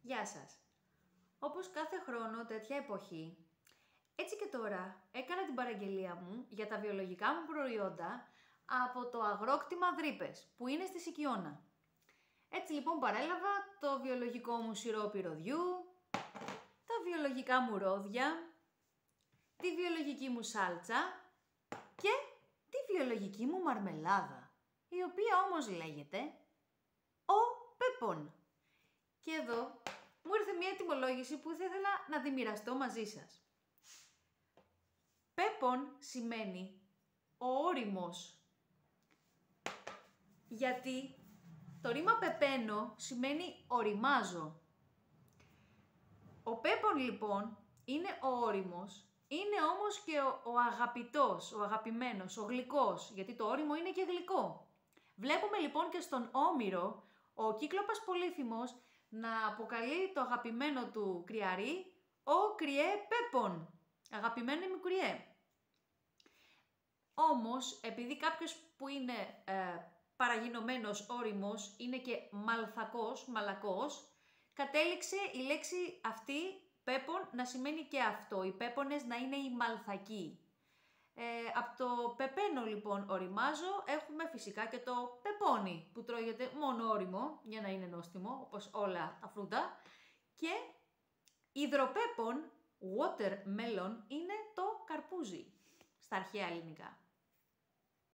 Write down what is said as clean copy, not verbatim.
Γεια σας! Όπως κάθε χρόνο τέτοια εποχή, έτσι και τώρα έκανα την παραγγελία μου για τα βιολογικά μου προϊόντα από το αγρόκτημα Δρύπες, που είναι στη Σικιώνα. Έτσι λοιπόν παρέλαβα το βιολογικό μου σιρόπι ροδιού, τα βιολογικά μου ρόδια, τη βιολογική μου σάλτσα και τη βιολογική μου μαρμελάδα, η οποία όμως λέγεται ο Πέπον. Και εδώ μου ήρθε μια ετοιμολόγηση που θα ήθελα να τη μοιραστώ μαζί σας. Πέπον σημαίνει ο όριμος, γιατί το ρήμα πεπαίνω σημαίνει οριμάζω. Ο Πέπον λοιπόν είναι ο όριμος, είναι όμως και ο αγαπητός, ο αγαπημένος, ο γλυκός, γιατί το όριμο είναι και γλυκό. Βλέπουμε λοιπόν και στον Όμηρο ο Κύκλοπας Πολύφημος να αποκαλεί το αγαπημένο του κρυαρί ο κρυέ Πέπον, αγαπημένο μου κρυέ. Όμως, επειδή κάποιος που είναι παραγινωμένος όριμος είναι και μαλθακός, μαλακός, κατέληξε η λέξη αυτή Πέπον να σημαίνει και αυτό, οι Πέπονες να είναι οι μαλθακοί. Από το πεπαίνω λοιπόν οριμάζω έχουμε φυσικά και το πεπόνι που τρώγεται μόνο όριμο για να είναι νόστιμο όπως όλα τα φρούτα και υδροπέπον, watermelon, είναι το καρπούζι στα αρχαία ελληνικά.